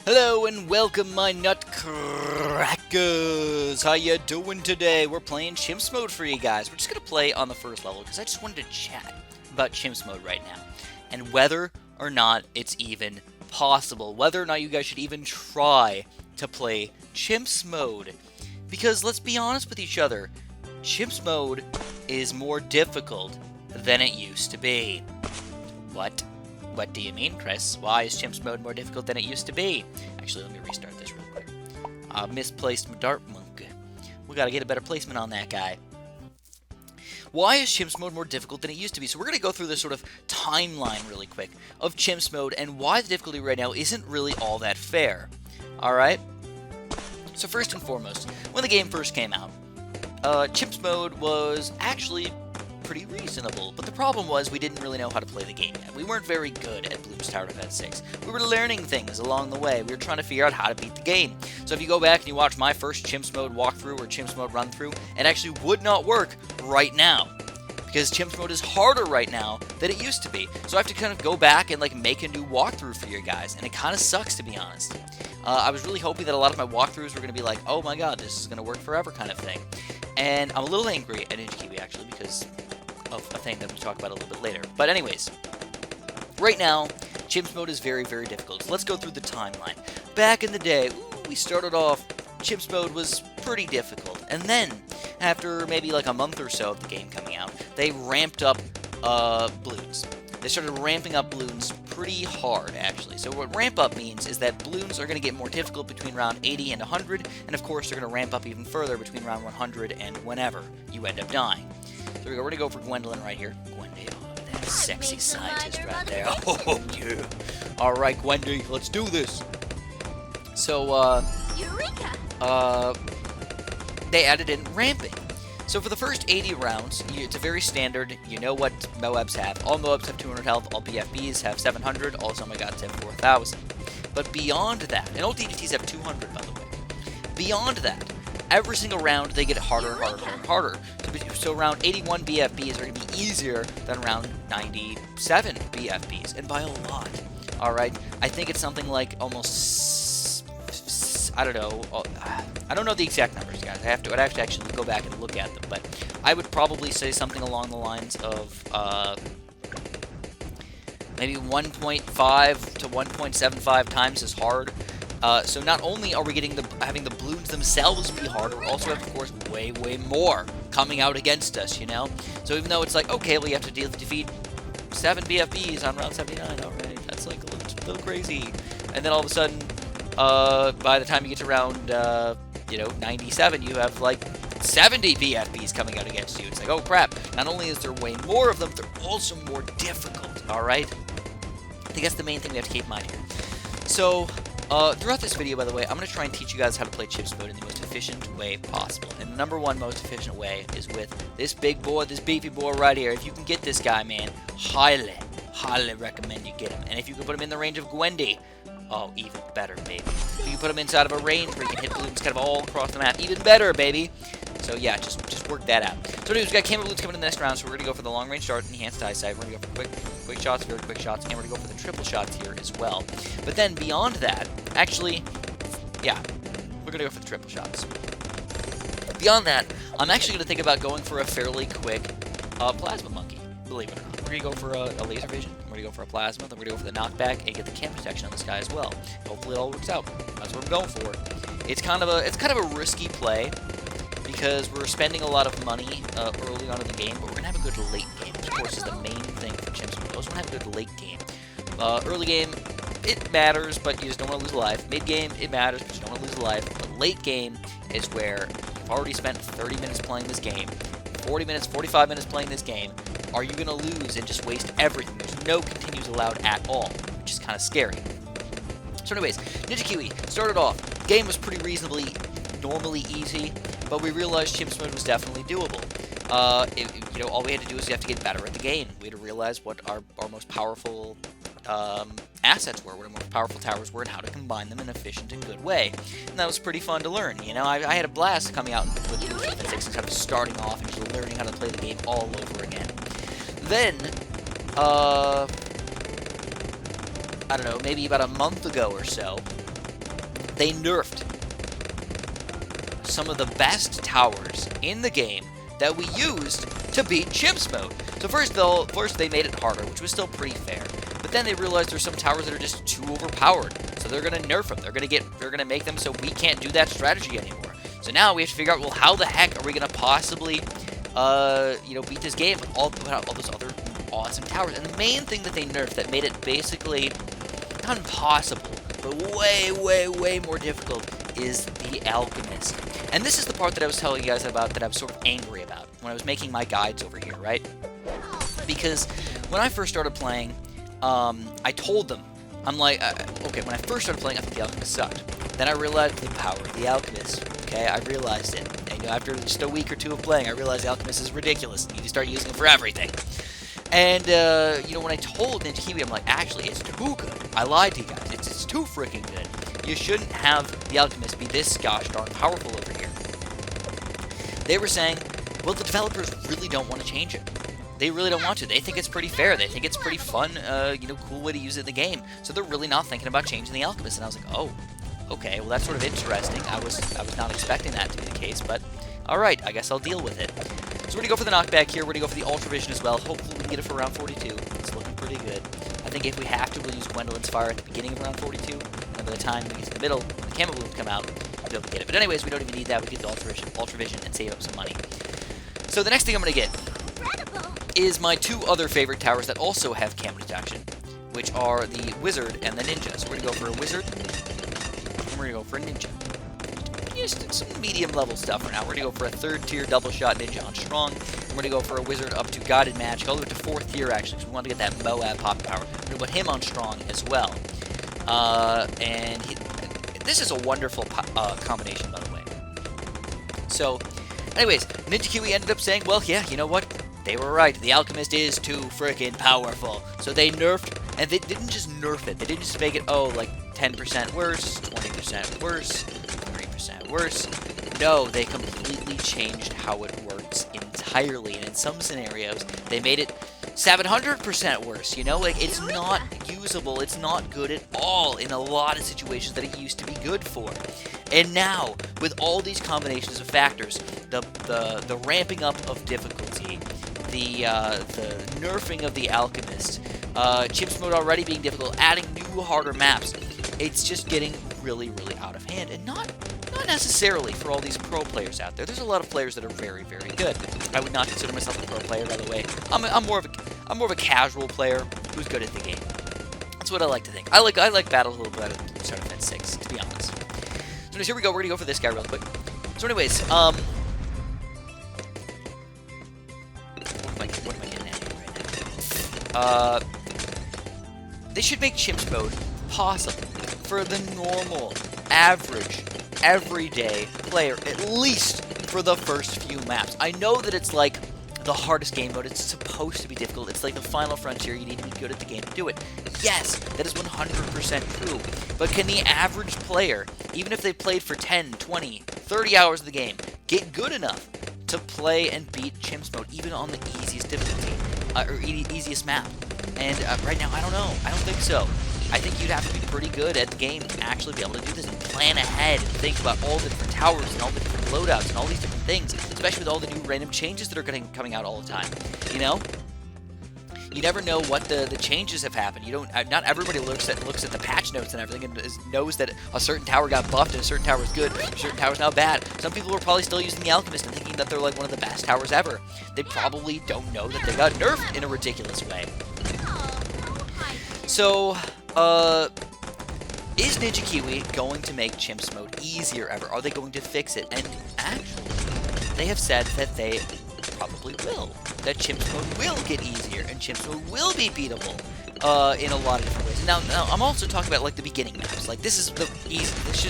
Hello and welcome, my nutcrackers! How ya doing today? We're playing Chimps mode for you guys. We're just gonna play on the first level because I just wanted to chat about Chimps mode right now and whether or not it's even possible, whether or not you guys should even try to play Chimps mode. Because let's be honest with each other, Chimps mode is more difficult than it used to be. What? What do you mean, Chris? Why is Chimps mode more difficult than it used to be? Actually, let me restart this real quick. Misplaced dart monk. We gotta get a better placement on that guy. Why is Chimps mode more difficult than it used to be? So we're gonna go through this sort of timeline really quick of Chimps mode and why the difficulty right now isn't really all that fair. Alright? So first and foremost, when the game first came out, Chimps mode was actually pretty reasonable, but the problem was we didn't really know how to play the game yet. We weren't very good at Bloons Tower Defense 6. We were learning things along the way. We were trying to figure out how to beat the game. So if you go back and you watch my first Chimps mode walkthrough or Chimps mode run through, it actually would not work right now. Because Chimps mode is harder right now than it used to be. So I have to kind of go back and make a new walkthrough for you guys, and it kind of sucks, to be honest. I was really hoping that a lot of my walkthroughs were going to be like, oh my god, this is going to work forever kind of thing. And I'm a little angry at Kiwi actually, because of a thing that we'll talk about a little bit later. But anyways, right now, Chimps mode is very, very difficult. So let's go through the timeline. Back in the day, we started off, Chimps mode was pretty difficult. And then, after maybe like a month or so of the game coming out, they ramped up balloons. They started ramping up balloons pretty hard, actually. So what ramp up means is that balloons are going to get more difficult between round 80 and 100, and of course they're going to ramp up even further between round 100 and whenever you end up dying. So we're going to go for Gwendolyn right here. Gwendy, oh, that sexy scientist right there. Oh, yeah. Alright, Gwendy, let's do this. So, they added in ramping. So for the first 80 rounds, it's a very standard, you know what Moabs have. All Moabs have 200 health, all BFBs have 700, all Zomagods have 4,000. But beyond that, and all DDTs have 200, by the way. Beyond that, every single round they get harder and harder and harder. So around 81 BFBs are going to be easier than around 97 BFBs, and by a lot. Alright, I think it's something like almost, I don't know the exact numbers, guys. I'd have to actually go back and look at them, but I would probably say something along the lines of maybe 1.5 to 1.75 times as hard. So not only are we having the balloons themselves be harder, we're also have, of course, way, way more coming out against us, you know? So even though it's like, okay, well, you have to defeat 7 BFBs on round 79, alright, that's like a little crazy. And then all of a sudden, by the time you get to round, 97, you have, 70 BFBs coming out against you. It's like, oh crap, not only is there way more of them, they're also more difficult, alright? I think that's the main thing we have to keep in mind here. So, throughout this video, by the way, I'm going to try and teach you guys how to play Chimps mode in the most efficient way possible. And the number one most efficient way is with this big boy, this beefy boy right here. If you can get this guy, man, highly, highly recommend you get him. And if you can put him in the range of Gwendy, oh, even better, baby. If you can put him inside of a range where you can hit balloons kind of all across the map, even better, baby. So yeah, just work that out. So dudes, we got camera balloons coming in the next round, so we're going to go for the long range dart, enhanced eyesight. We're going to go for quick shots, very quick shots, and we're going to go for the triple shots here as well. But then beyond that, actually, yeah, we're going to go for the triple shots. Beyond that, I'm actually going to think about going for a fairly quick plasma monkey, believe it or not. We're going to go for a laser vision, we're going to go for a plasma, then we're going to go for the knockback, and get the cam protection on this guy as well. Hopefully it all works out. That's what I'm going for. It's kind of a risky play, because we're spending a lot of money early on in the game, but we're going to have a good late game, which of course is the main thing for Chimps. We also want to have a good late game. Early game, it matters, but you just don't want to lose a life. Mid game, it matters, but you don't want to lose a life. But late game is where you've already spent 30 minutes playing this game, 40 minutes, 45 minutes playing this game. Are you going to lose and just waste everything? There's no continues allowed at all, which is kind of scary. So anyways, Ninja Kiwi started off. The game was pretty reasonably, normally easy, but we realized Chimps mode was definitely doable. All we had to do is we have to get better at the game. We had to realize what our most powerful assets were, what our most powerful towers were, and how to combine them in an efficient and good way. And that was pretty fun to learn. You know, I had a blast coming out with Defense 6 and kind of starting off and just learning how to play the game all over again. Then, I don't know, maybe about a month ago or so, they nerfed some of the best towers in the game that we used to beat Chimps mode. So first they made it harder, which was still pretty fair. But then they realized there's some towers that are just too overpowered. So they're gonna nerf them. They're gonna make them so we can't do that strategy anymore. So now we have to figure out, well, how the heck are we gonna possibly, beat this game with all those other awesome towers? And the main thing that they nerfed that made it basically not impossible, but way, way, way more difficult is the alchemist. And this is the part that I was telling you guys about that I was sort of angry about when I was making my guides over here, right? Because when I first started playing, I told them, I'm like, okay, when I first started playing, I thought the alchemist sucked. Then I realized the power of the alchemist. Okay, I realized it. And after just a week or two of playing, I realized the alchemist is ridiculous. You need to start using it for everything. And, when I told Ninja Kiwi, I'm like, actually, it's too good. I lied to you guys. It's too freaking good. You shouldn't have the alchemist be this gosh darn powerful over here. They were saying, well, the developers really don't want to change it. They really don't want to. They think it's pretty fair. They think it's pretty fun, cool way to use it in the game. So they're really not thinking about changing the alchemist. And I was like, oh, okay, well, that's sort of interesting. I was not expecting that to be the case, but all right, I guess I'll deal with it. So we're going to go for the knockback here. We're going to go for the Ultra Vision as well. Hopefully we can get it for round 42. It's looking pretty good. I think if we have to, we'll use Gwendolyn's Fire at the beginning of round 42. And by the time we get to the middle, when the Camo Balloons come out, we'll be able to get it. But anyways, we don't even need that. We get the Ultra Vision and save up some money. So the next thing I'm going to get is my two other favorite towers that also have camo detection, which are the Wizard and the Ninja. So we're going to go for a Wizard, and we're going to go for a Ninja. Just some medium level stuff for now. We're going to go for a 3rd tier double shot Ninja on Strong, and we're going to go for a Wizard up to Guided Magic, all the way to 4th tier actually, because we want to get that Moab pop power. We're going to put him on Strong as well. This is a wonderful combination, by the way. So, anyways, Ninja Kiwi ended up saying, well, yeah, you know what? They were right. The alchemist is too freaking powerful. So they nerfed, and they didn't just nerf it. They didn't just make it, like 10% worse, 20% worse, 30% worse. No, they completely changed how it works entirely. And in some scenarios, they made it 700% worse. It's not usable. It's not good at all in a lot of situations that it used to be good for. And now, with all these combinations of factors, the ramping up of difficulty, the nerfing of the alchemist, Chimps mode already being difficult, adding new harder maps, it's just getting really, really out of hand. And not necessarily for all these pro players out there. There's a lot of players that are very, very good. I would not consider myself a pro player, by the way. I'm more of a casual player who's good at the game. That's what I like to think. I like battles a little better than Star Defense 6, to be honest. So here we go. We're gonna go for this guy real quick. So anyways, what am I getting at right now? They should make Chimps mode possible for the normal, average, everyday player, at least for the first few maps. I know that it's like the hardest game mode. It's supposed to be difficult. It's like the final frontier. You need to be good at the game to do it. Yes, that is 100% true. But can the average player, even if they played for 10, 20, 30 hours of the game, get good enough to play and beat Chimps mode, even on the easiest difficulty, or easiest map? And right now, I don't know. I don't think so. I think you'd have to be pretty good at the game to actually be able to do this and plan ahead and think about all the different towers and all the different loadouts and all these different things, especially with all the new random changes that are coming out all the time. You never know what the changes have happened. Not everybody looks at the patch notes and everything and knows that a certain tower got buffed and a certain tower is good, a certain tower is now bad. Some people are probably still using the alchemist and thinking that they're like one of the best towers ever. They probably don't know that they got nerfed in a ridiculous way. So, is Ninja Kiwi going to make Chimps mode easier ever? Are they going to fix it? And actually, they have said that they probably will. That Chimps mode will get easier, and Chimps mode will be beatable in a lot of different ways. Now, I'm also talking about like the beginning maps. Like this is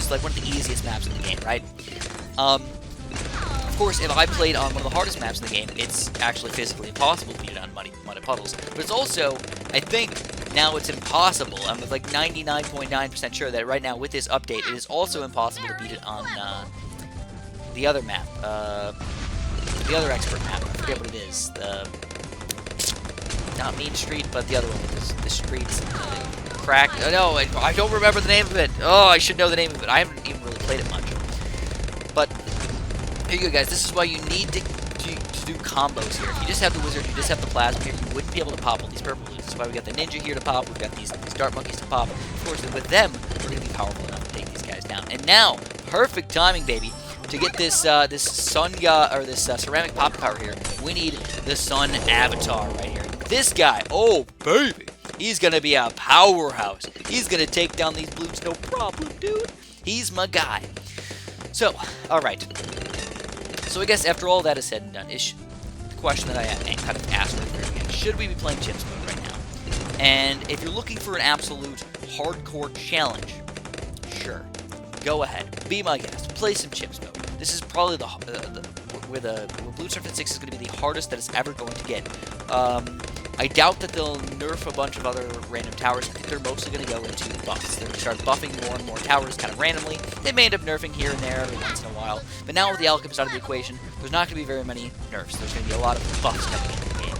like one of the easiest maps in the game, right? Of course, if I played on one of the hardest maps in the game, it's actually physically impossible to beat it on muddy puddles. But it's also, I think, now it's impossible. I'm like 99.9% sure that right now with this update, it is also impossible to beat it on the other map, the other expert map. I forget what it is. Not Mean Street, but the other one with the streets and crack. No, I don't remember the name of it. Oh, I should know the name of it. I haven't even really played it much. But here you go, guys. This is why you need to do combos here. If you just have the wizard, you just have the plasma here, you wouldn't be able to pop all these purple balloons. That's why we got the ninja here to pop. We've got these dart monkeys to pop. Of course, with them, we're going to be powerful enough to take these guys down. And now, perfect timing, baby, to get this ceramic pop power here. We need the sun avatar right here. This guy, oh baby, he's gonna be a powerhouse. He's gonna take down these balloons, no problem, dude. He's my guy. So, all right. So I guess after all that is said and done, is the question that I kind of asked right there again: should we be playing Chimps mode right now? And if you're looking for an absolute hardcore challenge, sure, go ahead, be my guest, play some Chimps mode. This is probably where Blue Surface 6 is going to be the hardest that it's ever going to get. I doubt that they'll nerf a bunch of other random towers. I think they're mostly going to go into buffs. They're going to start buffing more and more towers kind of randomly. They may end up nerfing here and there every once in a while. But now with the alchemist out of the equation, there's not going to be very many nerfs. There's going to be a lot of buffs coming into the game.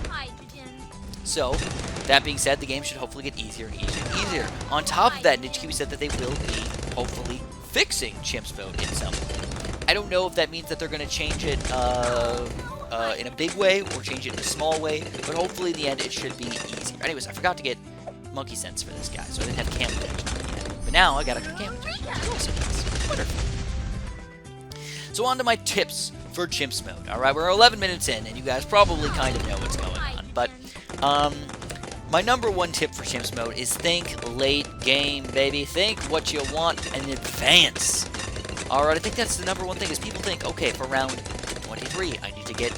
So, that being said, the game should hopefully get easier and easier and easier. On top of that, Nichikiwi said that they will be, hopefully, fixing Chimps mode in some way. I don't know if that means that they're going to change it in a big way or change it in a small way, but hopefully in the end it should be easier. Anyways, I forgot to get monkey sense for this guy, so I didn't have camo detection on it yet. But now I got a camo detection. Wonderful. So on to my tips for Chimps mode. Alright, we're 11 minutes in, and you guys probably kind of know what's going on, but my number one tip for Chimps mode is think late game, baby. Think what you want in advance. Alright, I think that's the number one thing, is people think, okay, for round 23, I need to get,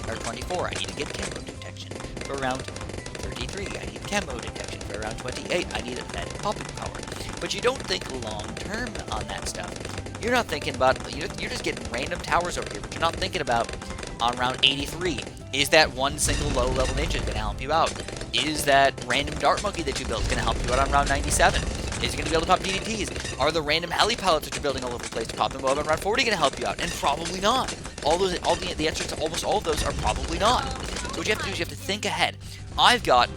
or 24, I need to get camo detection. For round 33, I need camo detection. For round 28, I need that popping power. But you don't think long-term on that stuff. You're not thinking about, you're just getting random towers over here, but you're not thinking about, on round 83, is that one single low-level ninja going to help you out? Is that random dart monkey that you built going to help you out on round 97? Is it going to be able to pop DDTs? Are the random heli pallets that you're building all over the place to pop them up on round 40 going to help you out? And probably not. The answers to almost all of those are probably not. So what you have to do is you have to think ahead. I've got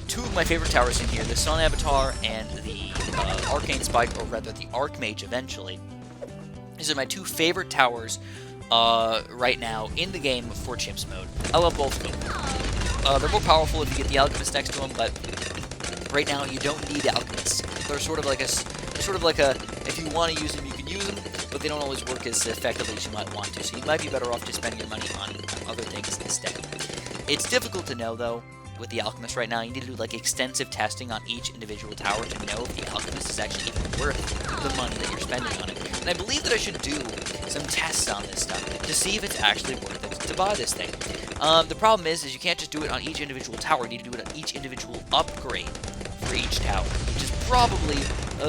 two of my favorite towers in here, the Sun Avatar and the Arcane Spike, or rather the Archmage eventually. These are my two favorite towers right now in the game for Chimps mode. I love both of them. They're more powerful if you get the Alchemist next to them, but right now you don't need Alchemists. They're sort of like a, if you want to use them, you can use them, but they don't always work as effectively as you might want to, so you might be better off just spending your money on other things instead. It's difficult to know, though, with the Alchemist right now. You need to do, like, extensive testing on each individual tower to know if the Alchemist is actually even worth the money that you're spending on it. And I believe that I should do some tests on this stuff to see if it's actually worth it to buy this thing. The problem is you can't just do it on each individual tower. You need to do it on each individual upgrade for each tower, which is probably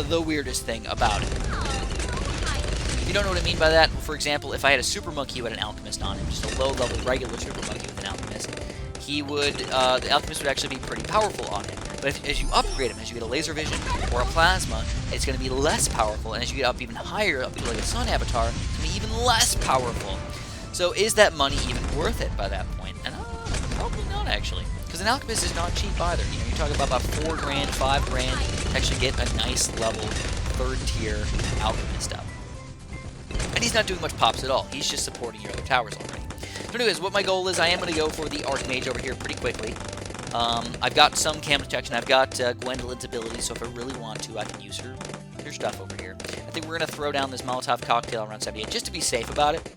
the weirdest thing about it. If you don't know what I mean by that, well, for example, if I had a super monkey with an alchemist on him, just a low-level regular super monkey with an alchemist, he would, the alchemist would actually be pretty powerful on him. But as you upgrade him, as you get a laser vision or a plasma, it's going to be less powerful, and as you get up even higher, up to like a sun avatar, it's going to be even less powerful. So is that money even worth it by that point? And probably not, actually. Because an alchemist is not cheap either. You know, you're talking about $4 grand, $5 grand to actually get a nice level 3rd tier alchemist up. And he's not doing much pops at all. He's just supporting your other towers already. So anyways, what my goal is, I am going to go for the Archmage over here pretty quickly. I've got some camo detection. I've got Gwendolyn's ability, so if I really want to, I can use her stuff over here. I think we're going to throw down this Molotov cocktail around 78 just to be safe about it.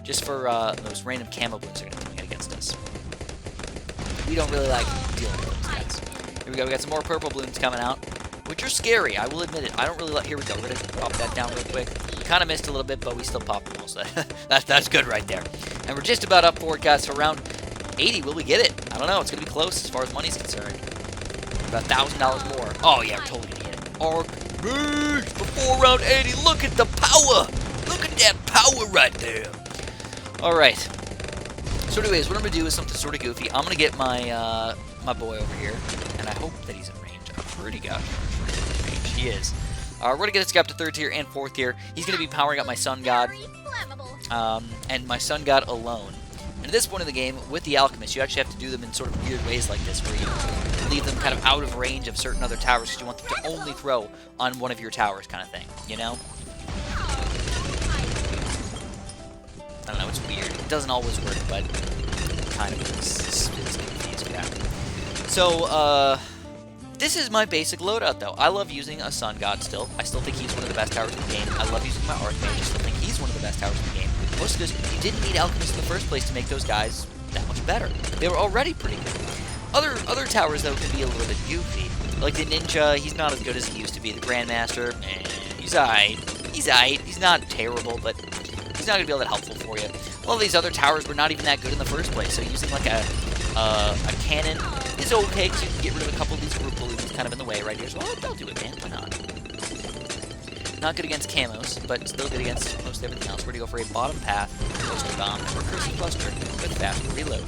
Just for those random camo balloons that are going to be coming against us. We don't really like dealing with those guys. Here we go. We got some more purple balloons coming out, which are scary. I will admit it. I don't really like. Here we go. We're going to pop that down real quick. We kind of missed a little bit, but we still popped them all, so that's good right there. And we're just about up for it, guys. So around 80, will we get it? I don't know. It's going to be close as far as money's concerned. About $1,000 more. Oh, yeah, we're totally going to get it. Archmage before round 80. Look at the power. Look at that power right there. All right. So anyways, what I'm going to do is something sort of goofy. I'm going to get my my boy over here, and I hope that he's in range. I'm pretty gosh in range. He is. We're going to get this guy up to 3rd tier and 4th tier. He's going to be powering up my Sun God, and my Sun God alone. And this point in the game, with the alchemist, you actually have to do them in sort of weird ways like this, where you leave them kind of out of range of certain other towers because you want them to only throw on one of your towers kind of thing, you know? I don't know, it's weird. It doesn't always work, but kind of is confused, yeah. So, this is my basic loadout, though. I love using a Sun God still. I still think he's one of the best towers in the game. I love using my Archmage. I still think he's one of the best towers in the game. Most of this, you didn't need Alchemist in the first place to make those guys that much better. They were already pretty good. Other towers, though, can be a little bit goofy. Like the Ninja, he's not as good as he used to be. The Grandmaster, he's alright. He's alright. He's not terrible, but he's not going to be all that helpful for you. All these other towers were not even that good in the first place, so using like a cannon is okay, because you can get rid of a couple of these group balloons kind of in the way right here. So I'll do it, man. Why not? Not good against camos, but still good against most everything else. We're going to go for a bottom path, cluster bomb, or cursing cluster with fast reload.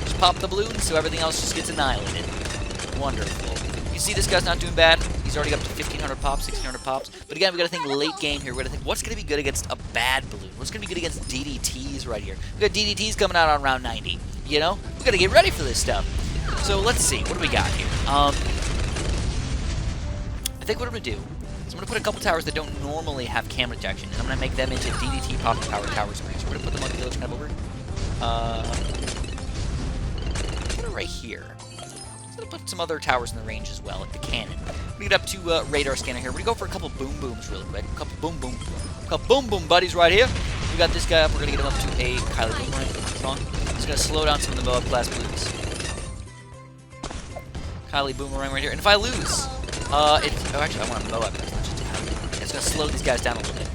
Just pop the balloons so everything else just gets annihilated. Wonderful. You see this guy's not doing bad. He's already up to 1,500 pops, 1,600 pops. But again, we got to think late game here. We got to think what's going to be good against a bad balloon. What's going to be good against DDTs right here. We got DDTs coming out on round 90. You know, we got to get ready for this stuff. So let's see. What do we got here? I think what I'm going to do is I'm going to put a couple towers that don't normally have cam detection, and I'm going to make them into DDT popping power towers. So we're going to put them on the village kind of over. Put it right here. So put some other towers in the range as well, like the cannon. We get up to radar scanner here. We're going to go for a couple boom booms really quick. A couple boom boom buddies right here. We got this guy up. We're going to get him up to a Kylie boomerang. Strong. It's going to slow down some of the Moab class balloons. Kylie boomerang right here. And if I lose, actually I want a Moab. It's going to slow these guys down a little bit.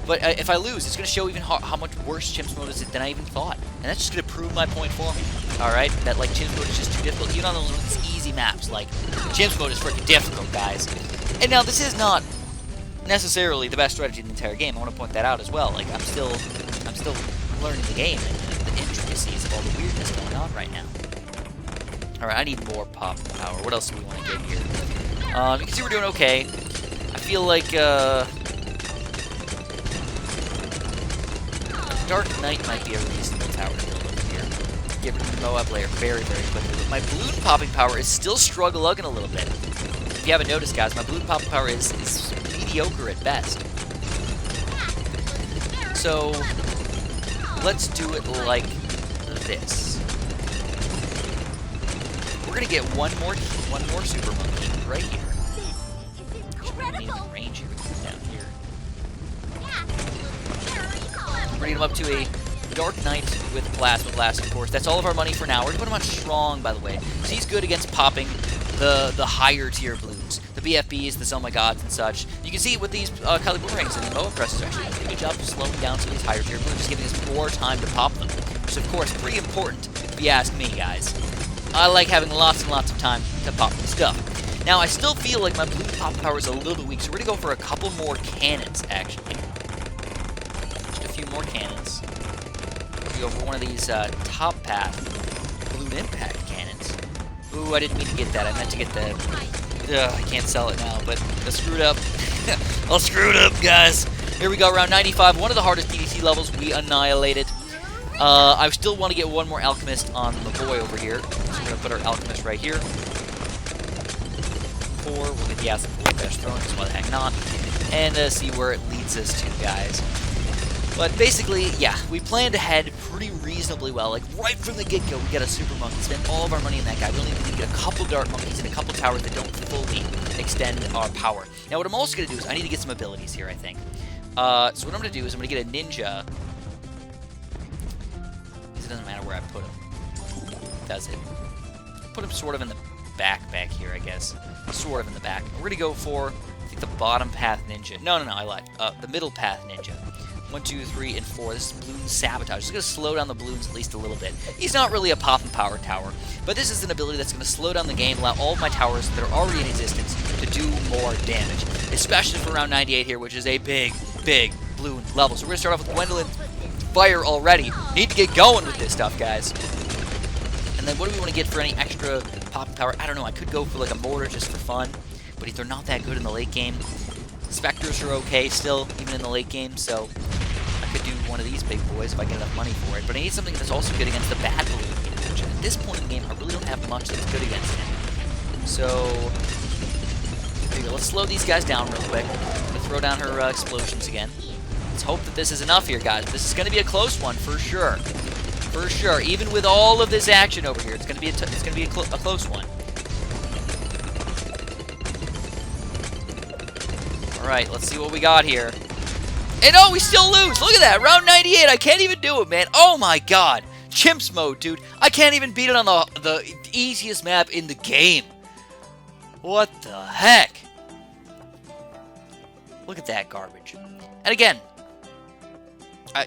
But if I lose, it's going to show even how much worse Chimps mode is than I even thought. And that's just going to prove my point for me. Alright? That, like, Chimps mode is just too difficult. Even on those easy maps. Like, Chimps mode is freaking difficult, guys. And now, this is not necessarily the best strategy in the entire game. I want to point that out as well. Like, I'm still learning the game and the intricacies of all the weirdness going on right now. Alright, I need more pop power. What else do we want to get here? You can see we're doing okay. I feel like, Dark Knight might be a reasonable tower to build over here. Get rid of the Moab layer very, very quickly. But my balloon popping power is still struggle-lugging a little bit. If you haven't noticed, guys, my balloon popping power is mediocre at best. So, let's do it like this. We're gonna get one more super monkey right here. Need him in range here. Down here. Bring him up to a Dark Knight with Plasma Blast, of course. That's all of our money for now. We're going to put him on Strong, by the way. So he's good against popping the higher tier balloons. The BFBs, the Oh My Gods, and such. You can see with these Kylie Boomerangs and the Moab Presses are actually doing a pretty good job of slowing down some of these higher tier balloons, just giving us more time to pop them. Which is, of course, pretty important if you ask me, guys. I like having lots and lots of time to pop this stuff. Now, I still feel like my blue pop power is a little bit weak, so we're going to go for a couple more cannons, actually. Just a few more cannons. We go for one of these top path balloon impact cannons. Ooh, I didn't mean to get that. I meant to get the... I can't sell it now, but I screwed up. I'll screw it up, guys. Here we go, round 95. One of the hardest DDT levels we annihilated. I still want to get one more alchemist on the boy over here. So we're going to put our alchemist right here. We'll get the acid boy best thrown, just why the heck not. And see where it leads us to, guys. But basically, yeah, we planned ahead pretty reasonably well. Like, right from the get-go, we got a super monkey, spend all of our money in that guy. We only need to get a couple dark monkeys and a couple towers that don't fully extend our power. Now, what I'm also going to do is I need to get some abilities here, I think. So what I'm going to do is I'm going to get a ninja. It doesn't matter where I put him. Does it? Put him sort of in the back here, I guess. Sort of in the back. We're going to go for, I think, the bottom path ninja. No, I lied. The middle path ninja. 1, 2, 3, and 4. This is balloon sabotage. It's going to slow down the balloons at least a little bit. He's not really a pop and power tower, but this is an ability that's going to slow down the game, allow all of my towers that are already in existence to do more damage, especially for round 98 here, which is a big balloon level. So we're going to start off with Gwendolyn Fire already. Need to get going with this stuff, guys. And then what do we want to get for any extra pop and power? I don't know. I could go for like a mortar just for fun, but they're not that good in the late game. Specters are okay still, even in the late game, so I could do one of these big boys if I get enough money for it. But I need something that's also good against the bad balloon damage. And at this point in the game, I really don't have much that's good against him. So, let's slow these guys down real quick. I'm gonna throw down her explosions again. Let's hope that this is enough here, guys. This is gonna be a close one for sure. For sure. Even with all of this action over here, it's gonna be a close one. All right, let's see what we got here. And oh, we still lose. Look at that. Round 98. I can't even do it, man. Oh, my God. Chimps mode, dude. I can't even beat it on the easiest map in the game. What the heck? Look at that garbage. And again, I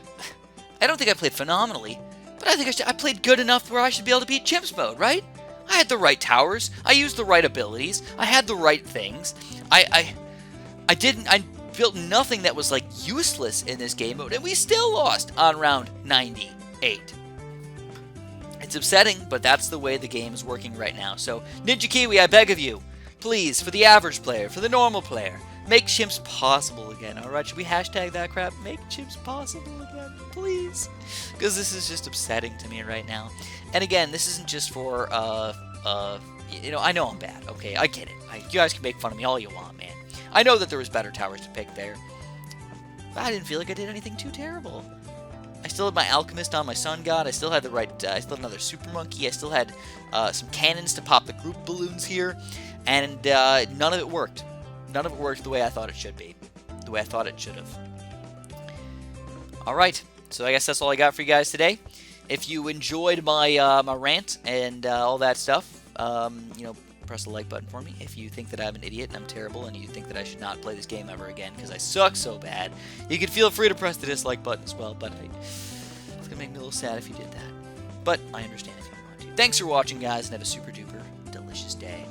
don't think I played phenomenally, but I think I played good enough where I should be able to beat Chimps mode, right? I had the right towers. I used the right abilities. I had the right things. I built nothing that was, like, useless in this game mode, and we still lost on round 98. It's upsetting, but that's the way the game is working right now. So, Ninja Kiwi, I beg of you, please, for the average player, for the normal player, make Chimps possible again, alright? Should we hashtag that crap? Make Chimps possible again, please. Because this is just upsetting to me right now. And again, this isn't just for, you know, I know I'm bad, okay? I get it. You guys can make fun of me all you want, man. I know that there was better towers to pick there. But I didn't feel like I did anything too terrible. I still had my alchemist on my sun god. I still had the right, I still had another super monkey. I still had some cannons to pop the group balloons here. And none of it worked. None of it worked the way I thought it should be. The way I thought it should have. Alright, so I guess that's all I got for you guys today. If you enjoyed my my rant and all that stuff, you know, press the like button for me. If you think that I'm an idiot and I'm terrible and you think that I should not play this game ever again because I suck so bad, you can feel free to press the dislike button as well, but it's going to make me a little sad if you did that. But I understand if you want to. Thanks for watching, guys, and have a super duper delicious day.